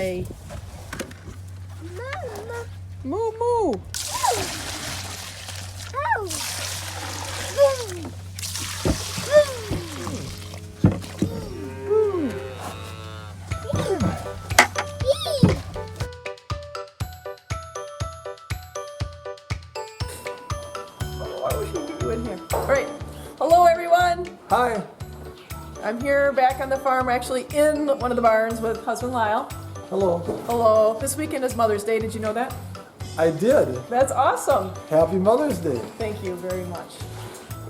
Hi. Moo moo. Why would she get you in here? All right. Hello, everyone. Hi. I'm here back on the farm, actually in one of the barns with husband Lyle. Hello. Hello. This weekend is Mother's Day. Did you know that? I did. That's awesome. Happy Mother's Day. Thank you very much.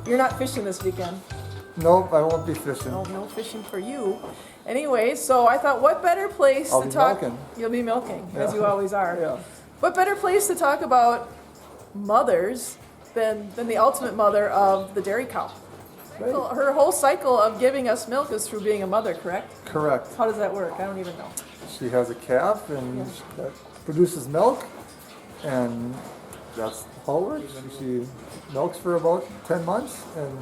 You're not fishing this weekend. Nope, I won't be fishing. No fishing for you. Anyway, so I thought, what better place I'll to be talk? milking. You'll be milking, Yeah. as you always are. Yeah. What better place to talk about mothers than the ultimate mother of the dairy cow? Right. Well, her whole cycle of giving us milk is through being a mother, correct? Correct. How does that work? I don't even know. She has a calf and that produces milk, and that's how it works. She milks for about 10 months and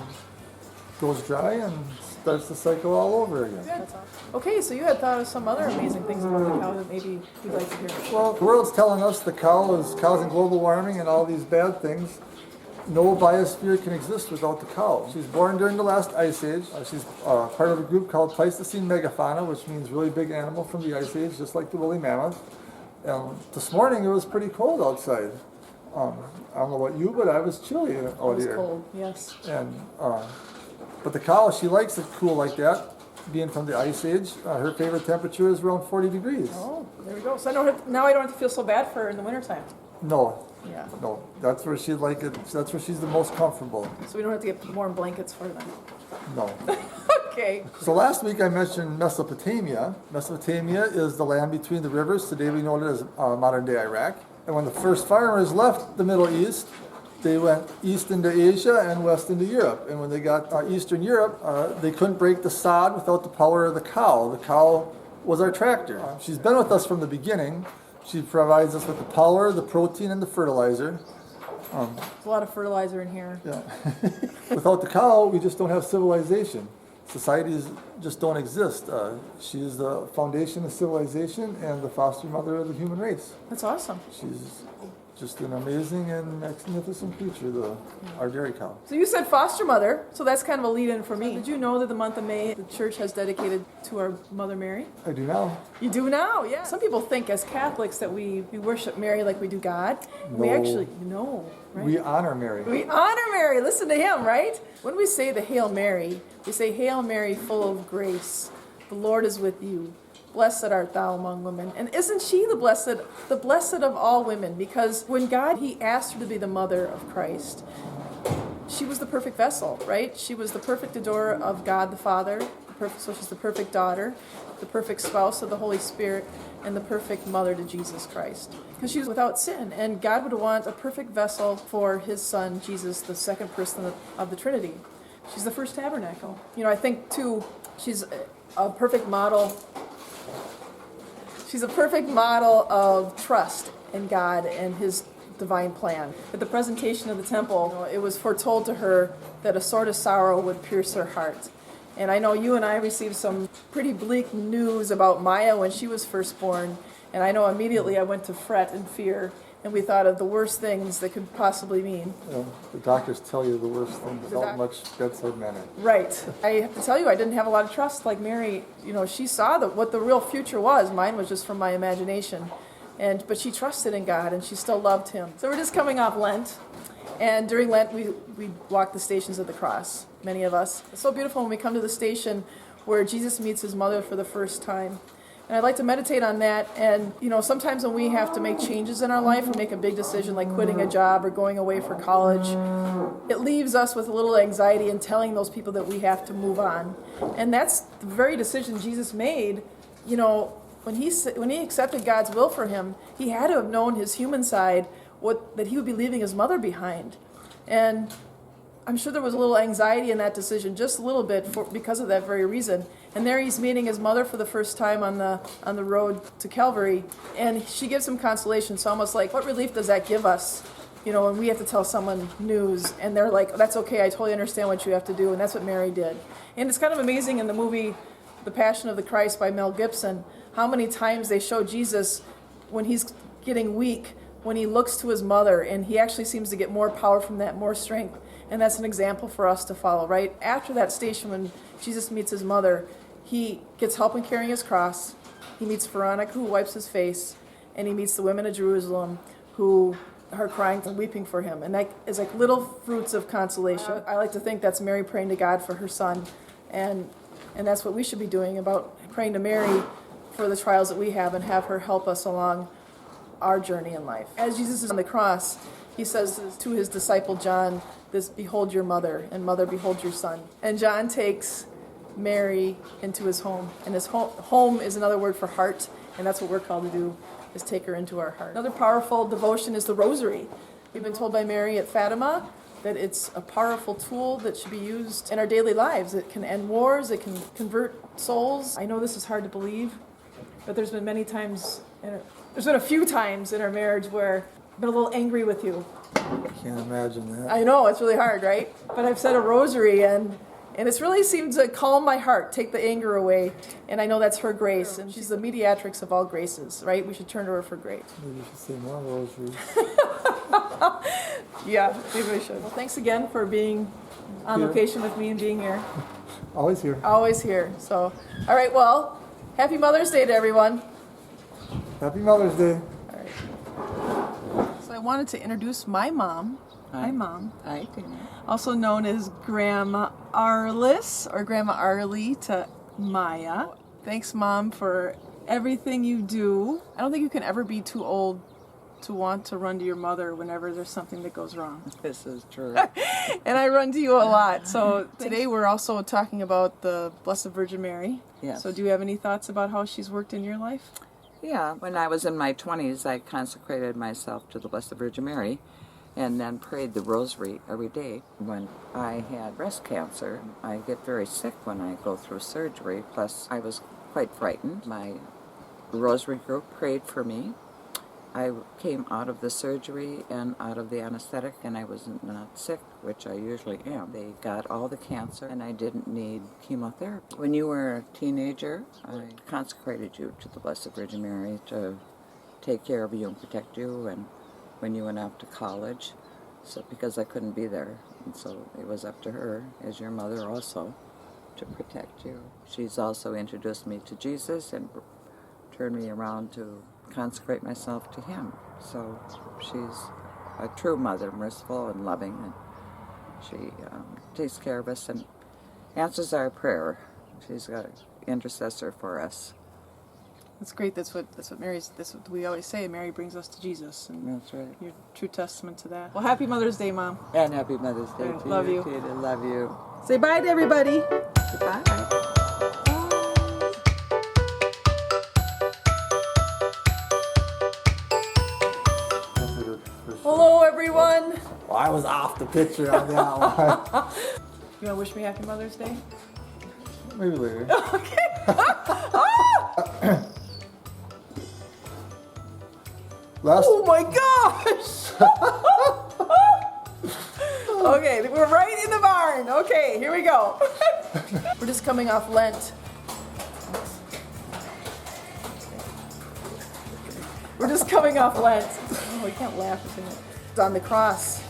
goes dry and starts the cycle all over again. That's awesome. Okay, so you had thought of some other amazing things about the cow that maybe you'd like to hear. Well, the world's telling us the cow is causing global warming and all these bad things. No biosphere can exist without the cow. She's born during the last ice age. She's part of a group called Pleistocene megafauna, which means really big animal from the ice age, just like the woolly mammoth. This morning it was pretty cold outside. I don't know about you, but I was chilly out It was here. cold, yes. And but the cow, she likes it cool like that, being from the ice age. Her favorite temperature is around 40 degrees. Oh, there we go. So now I don't have to feel so bad for her in the wintertime. No, Yeah. no, that's where she'd like it. That's where she's the most comfortable. So we don't have to get warm blankets for them. No. Okay. So last week I mentioned Mesopotamia. Mesopotamia is the land between the rivers. Today we know it as modern day Iraq. And when the first farmers left the Middle East, they went east into Asia and west into Europe. And when they got Eastern Europe, they couldn't break the sod without the power of the cow. The cow was our tractor. She's been with us from the beginning. She provides us with the power, the protein, and the fertilizer. There's a lot of fertilizer in here. Yeah. Without the cow, we just don't have civilization. Societies just don't exist. She is the foundation of civilization and the foster mother of the human race. That's awesome. She's just an amazing and magnificent creature, our dairy cow. So you said foster mother, so that's kind of a lead-in for me. Did you know that the month of May, the church has dedicated to our Mother Mary? I do now. You do now, yeah. Some people think as Catholics that we worship Mary like we do God. We No. actually, no, right? We honor Mary. We honor Mary. Listen to him, right? When we say the Hail Mary, we say, Hail Mary, full of grace. The Lord is with you. Blessed art thou among women. And isn't she the blessed of all women? Because when God, he asked her to be the mother of Christ, she was the perfect vessel, right? She was the perfect adorer of God the Father. So she's the perfect daughter, the perfect spouse of the Holy Spirit, and the perfect mother to Jesus Christ. Because she was without sin. And God would want a perfect vessel for his son, Jesus, the second person of the Trinity. She's the first tabernacle. You know, I think, too, she's a perfect model. She's a perfect model of trust in God and his divine plan. At the presentation of the temple, it was foretold to her that a sword of sorrow would pierce her heart. And I know you and I received some pretty bleak news about Maya when she was first born. And I know immediately I went to fret and fear, and we thought of the worst things that could possibly mean. The doctors tell you the worst things The without much bedside manner. Right. I have to tell you, I didn't have a lot of trust like Mary. You know, she saw what the real future was. Mine was just from my imagination. But she trusted in God, and she still loved him. So we're just coming off Lent. And during Lent, we walk the stations of the cross, many of us. It's so beautiful when we come to the station where Jesus meets his mother for the first time. And I'd like to meditate on that. And, you know, sometimes when we have to make changes in our life or make a big decision like quitting a job or going away for college, it leaves us with a little anxiety in telling those people that we have to move on. And that's the very decision Jesus made. You know, when he accepted God's will for him, he had to have known his human side, that he would be leaving his mother behind. And I'm sure there was a little anxiety in that decision, just a little bit, because of that very reason. And there he's meeting his mother for the first time on the road to Calvary, and she gives him consolation. So almost like, what relief does that give us? You know, when we have to tell someone news, and they're like, that's okay, I totally understand what you have to do, and that's what Mary did. And it's kind of amazing in the movie The Passion of the Christ by Mel Gibson, how many times they show Jesus when he's getting weak, when he looks to his mother, and he actually seems to get more power from that, more strength. And that's an example for us to follow, right? After that station when Jesus meets his mother, he gets help in carrying his cross. He meets Veronica, who wipes his face, and he meets the women of Jerusalem who are crying and weeping for him. And that is like little fruits of consolation. I like to think that's Mary praying to God for her son. And that's what we should be doing, about praying to Mary for the trials that we have and have her help us along our journey in life. As Jesus is on the cross, he says to his disciple John, this, behold your mother, and mother, behold your son. And John takes Mary into his home. And his home is another word for heart, and that's what we're called to do, is take her into our heart. Another powerful devotion is the Rosary. We've been told by Mary at Fatima that it's a powerful tool that should be used in our daily lives. It can end wars, it can convert souls. I know this is hard to believe, but there's been many times, there's been a few times in our marriage where I've been a little angry with you. I can't imagine that. I know, it's really hard, right? But I've said a rosary, and it's really seemed to calm my heart, take the anger away, and I know that's her grace, and she's the mediatrix of all graces, right? We should turn to her for grace. Maybe you should say more rosaries. Yeah, maybe we should. Well, thanks again for being on location with me and being here. Always here. Always here. So, all right, well, happy Mother's Day to everyone. Happy Mother's Day. All right. So I wanted to introduce my mom. Hi, Mom. Hi, Tina. Also known as Grandma Arliss or Grandma Arlie to Maya. Thanks, Mom, for everything you do. I don't think you can ever be too old to want to run to your mother whenever there's something that goes wrong. This is true. And I run to you a lot. So today we're also talking about the Blessed Virgin Mary. Yes. So do you have any thoughts about how she's worked in your life? Yeah, when I was in my 20s, I consecrated myself to the Blessed Virgin Mary and then prayed the Rosary every day. When I had breast cancer, I get very sick when I go through surgery, plus I was quite frightened. My Rosary group prayed for me. I came out of the surgery and out of the anesthetic, and I was not sick, which I usually am. They got all the cancer, and I didn't need chemotherapy. When you were a teenager, I consecrated you to the Blessed Virgin Mary to take care of you and protect you, and when you went off to college, so because I couldn't be there, and so it was up to her, as your mother also, to protect you. She's also introduced me to Jesus and turned me around to consecrate myself to him. So she's a true mother, merciful and loving, and she takes care of us and answers our prayer. She's an intercessor for us. That's great. That's what we always say. Mary brings us to Jesus, and That's right. you're a true testament to that. Well, happy Mother's Day, Mom. And happy Mother's Day to Love you. Tina. Love you. Say bye to everybody. Goodbye. Hello, everyone. Well, I was off the picture on that one. You want to wish me happy Mother's Day? Maybe later. Oh my gosh! Okay, we're right in the barn. Okay, here we go. We're just coming off Lent. We're just coming off Lent. Oh, we can't laugh. It's on the cross.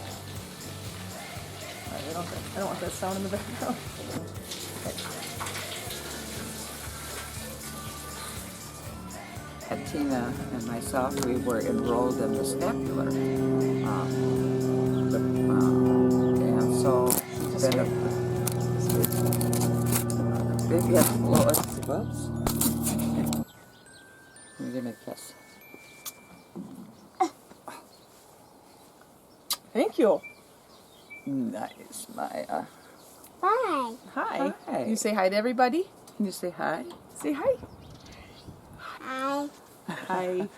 All right, I don't want that sound in the background. Tina and myself, we were enrolled in the scapular. And so she's been baby has to blow us. Whoops. Give me a kiss. Thank you. Nice, Maya. Hi. Hi. Hi. You say hi to everybody? Can you say hi? Say hi. Hi. Hi.